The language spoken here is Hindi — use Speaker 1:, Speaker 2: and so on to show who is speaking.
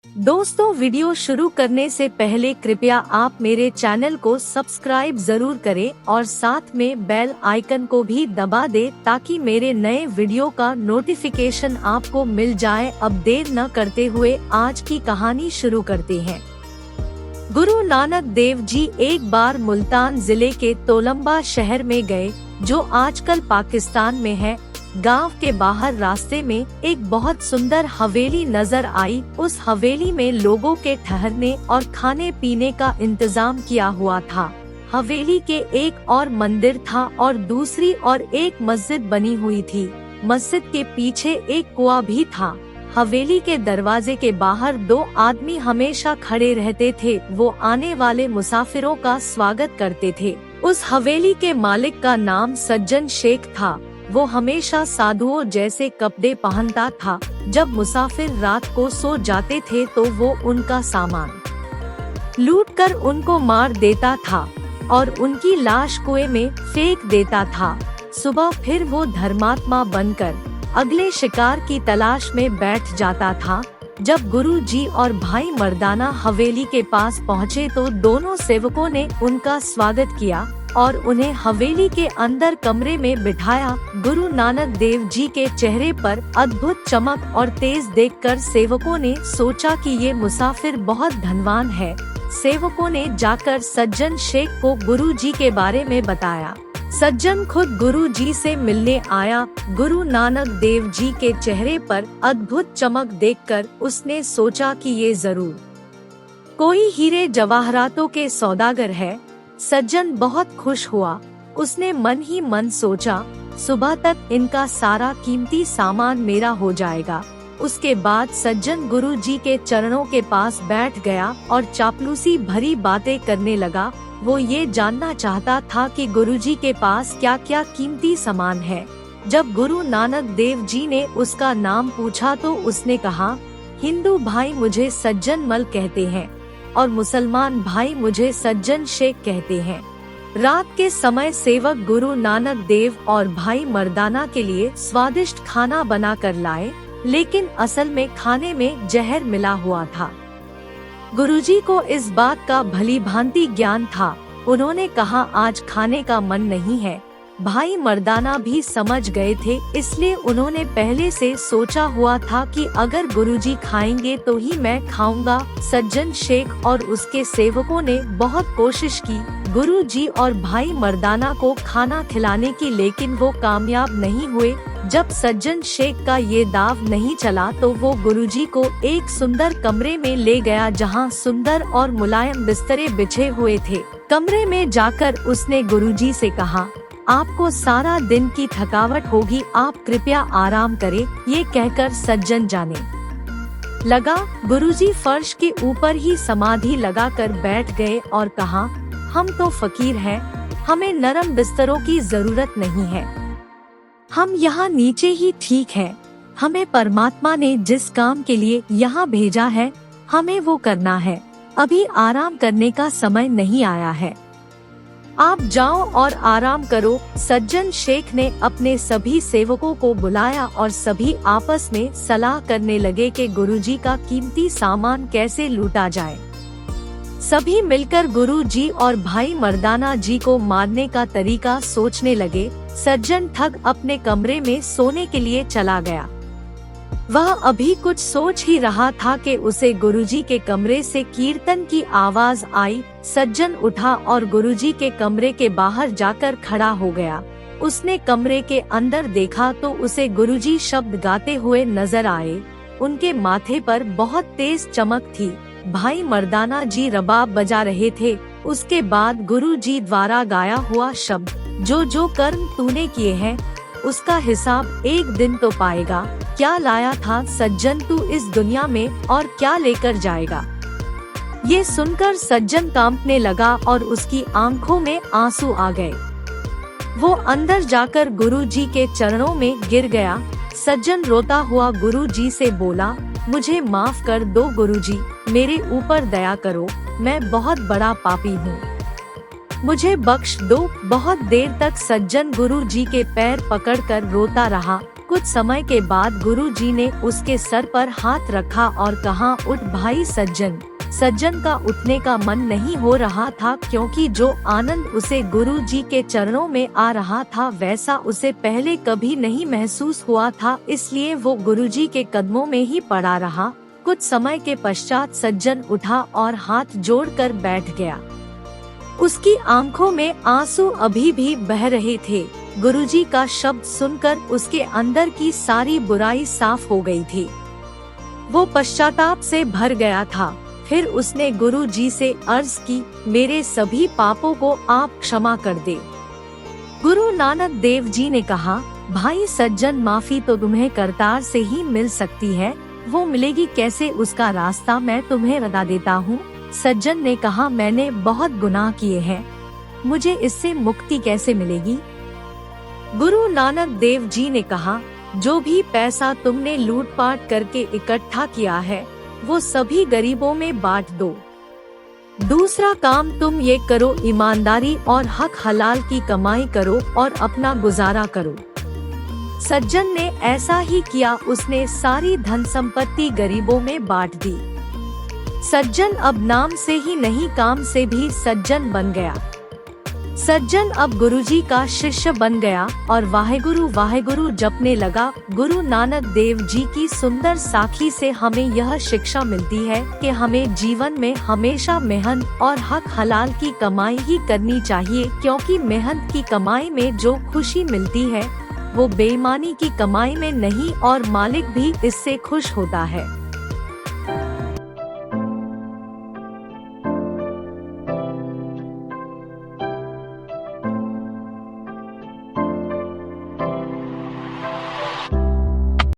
Speaker 1: दोस्तों, वीडियो शुरू करने से पहले कृपया आप मेरे चैनल को सब्सक्राइब जरूर करें और साथ में बेल आइकन को भी दबा दें ताकि मेरे नए वीडियो का नोटिफिकेशन आपको मिल जाए। अब देर न करते हुए आज की कहानी शुरू करते हैं। गुरु नानक देव जी एक बार मुल्तान जिले के तोलंबा शहर में गए, जो आजकल पाकिस्तान में है। गांव के बाहर रास्ते में एक बहुत सुंदर हवेली नजर आई। उस हवेली में लोगों के ठहरने और खाने पीने का इंतजाम किया हुआ था। हवेली के एक और मंदिर था और दूसरी और एक मस्जिद बनी हुई थी। मस्जिद के पीछे एक कुआं भी था। हवेली के दरवाजे के बाहर दो आदमी हमेशा खड़े रहते थे। वो आने वाले मुसाफिरों का स्वागत करते थे। उस हवेली के मालिक का नाम सज्जन शेख था। वो हमेशा साधुओं जैसे कपड़े पहनता था। जब मुसाफिर रात को सो जाते थे तो वो उनका सामान लूटकर उनको मार देता था और उनकी लाश कुएं में फेंक देता था। सुबह फिर वो धर्मात्मा बनकर अगले शिकार की तलाश में बैठ जाता था। जब गुरु जी और भाई मर्दाना हवेली के पास पहुँचे तो दोनों सेवकों ने उनका स्वागत किया और उन्हें हवेली के अंदर कमरे में बिठाया। गुरु नानक देव जी के चेहरे पर अद्भुत चमक और तेज देखकर सेवकों ने सोचा कि ये मुसाफिर बहुत धनवान है। सेवकों ने जाकर सज्जन शेख को गुरु जी के बारे में बताया। सज्जन खुद गुरु जी से मिलने आया। गुरु नानक देव जी के चेहरे पर अद्भुत चमक देखकर उसने सोचा कि ये जरूर कोई हीरे जवाहरातों के सौदागर है। सज्जन बहुत खुश हुआ। उसने मन ही मन सोचा, सुबह तक इनका सारा कीमती सामान मेरा हो जाएगा। उसके बाद सज्जन गुरु जी के चरणों के पास बैठ गया और चापलूसी भरी बातें करने लगा। वो ये जानना चाहता था कि गुरुजी के पास क्या क्या कीमती सामान है। जब गुरु नानक देव जी ने उसका नाम पूछा तो उसने कहा, हिंदू भाई मुझे सज्जन मल कहते हैं और मुसलमान भाई मुझे सज्जन शेख कहते हैं। रात के समय सेवक गुरु नानक देव और भाई मर्दाना के लिए स्वादिष्ट खाना बना कर लाए, लेकिन असल में खाने में जहर मिला हुआ था। गुरुजी को इस बात का भली भांति ज्ञान था। उन्होंने कहा, आज खाने का मन नहीं है। भाई मर्दाना भी समझ गए थे, इसलिए उन्होंने पहले से सोचा हुआ था कि अगर गुरुजी खाएंगे तो ही मैं खाऊंगा। सज्जन शेख और उसके सेवकों ने बहुत कोशिश की गुरुजी और भाई मर्दाना को खाना खिलाने की, लेकिन वो कामयाब नहीं हुए। जब सज्जन शेख का ये दाव नहीं चला तो वो गुरुजी को एक सुंदर कमरे में ले गया, जहां सुंदर और मुलायम बिस्तरे बिछे हुए थे। कमरे में जाकर उसने गुरुजी से कहा, आपको सारा दिन की थकावट होगी, आप कृपया आराम करें। ये कहकर सज्जन जाने लगा। गुरुजी फर्श के ऊपर ही समाधि लगाकर बैठ गए और कहा, हम तो फकीर हैं, हमें नरम बिस्तरों की जरूरत नहीं है। हम यहाँ नीचे ही ठीक हैं। हमें परमात्मा ने जिस काम के लिए यहाँ भेजा है, हमें वो करना है। अभी आराम करने का समय नहीं आया है। आप जाओ और आराम करो। सज्जन शेख ने अपने सभी सेवकों को बुलाया और सभी आपस में सलाह करने लगे कि गुरुजी का कीमती सामान कैसे लूटा जाए। सभी मिलकर गुरु जी और भाई मर्दाना जी को मारने का तरीका सोचने लगे। सज्जन ठग अपने कमरे में सोने के लिए चला गया। वह अभी कुछ सोच ही रहा था कि उसे गुरुजी के कमरे से कीर्तन की आवाज आई। सज्जन उठा और गुरुजी के कमरे के बाहर जाकर खड़ा हो गया। उसने कमरे के अंदर देखा तो उसे गुरुजी शब्द गाते हुए नजर आए। उनके माथे पर बहुत तेज चमक थी। भाई मर्दाना जी रबाब बजा रहे थे। उसके बाद गुरु जी द्वारा गाया हुआ शब्द, जो जो कर्म तूने किए हैं उसका हिसाब एक दिन तो पाएगा। क्या लाया था सज्जन तू इस दुनिया में और क्या लेकर जाएगा। ये सुनकर सज्जन कांपने लगा और उसकी आंखों में आंसू आ गए। वो अंदर जाकर गुरु जी के चरणों में गिर गया। सज्जन रोता हुआ गुरु जी से बोला, मुझे माफ कर दो गुरुजी, मेरे ऊपर दया करो, मैं बहुत बड़ा पापी हूँ, मुझे बख्श दो। बहुत देर तक सज्जन गुरु जी के पैर पकड़कर रोता रहा। कुछ समय के बाद गुरुजी ने उसके सर पर हाथ रखा और कहा, उठ भाई सज्जन। सज्जन का उठने का मन नहीं हो रहा था, क्योंकि जो आनंद उसे गुरुजी के चरणों में आ रहा था वैसा उसे पहले कभी नहीं महसूस हुआ था, इसलिए वो गुरुजी के कदमों में ही पड़ा रहा। कुछ समय के पश्चात सज्जन उठा और हाथ जोड़कर बैठ गया। उसकी आंखों में आंसू अभी भी बह रहे थे। गुरुजी का शब्द सुनकर उसके अंदर की सारी बुराई साफ हो गई थी। वो पश्चाताप से भर गया था। फिर उसने गुरुजी से अर्ज की, मेरे सभी पापों को आप क्षमा कर दे। गुरु नानक देव जी ने कहा, भाई सज्जन, माफी तो तुम्हें करतार से ही मिल सकती है, वो मिलेगी कैसे, उसका रास्ता मैं तुम्हें बता देता हूँ। सज्जन ने कहा, मैंने बहुत गुनाह किए हैं, मुझे इससे मुक्ति कैसे मिलेगी। गुरु नानक देव जी ने कहा, जो भी पैसा तुमने लूटपाट करके इकट्ठा किया है वो सभी गरीबों में बांट दो। दूसरा काम तुम ये करो, ईमानदारी और हक हलाल की कमाई करो और अपना गुजारा करो। सज्जन ने ऐसा ही किया। उसने सारी धन संपत्ति गरीबों में बांट दी। सज्जन अब नाम से ही नहीं, काम से भी सज्जन बन गया। सज्जन अब गुरुजी का शिष्य बन गया और वाहेगुरु जपने लगा। गुरु नानक देव जी की सुंदर साखी से हमें यह शिक्षा मिलती है कि हमें जीवन में हमेशा मेहनत और हक हलाल की कमाई ही करनी चाहिए, क्योंकि मेहनत की कमाई में जो खुशी मिलती है वो बेईमानी की कमाई में नहीं, और मालिक भी इससे खुश होता है।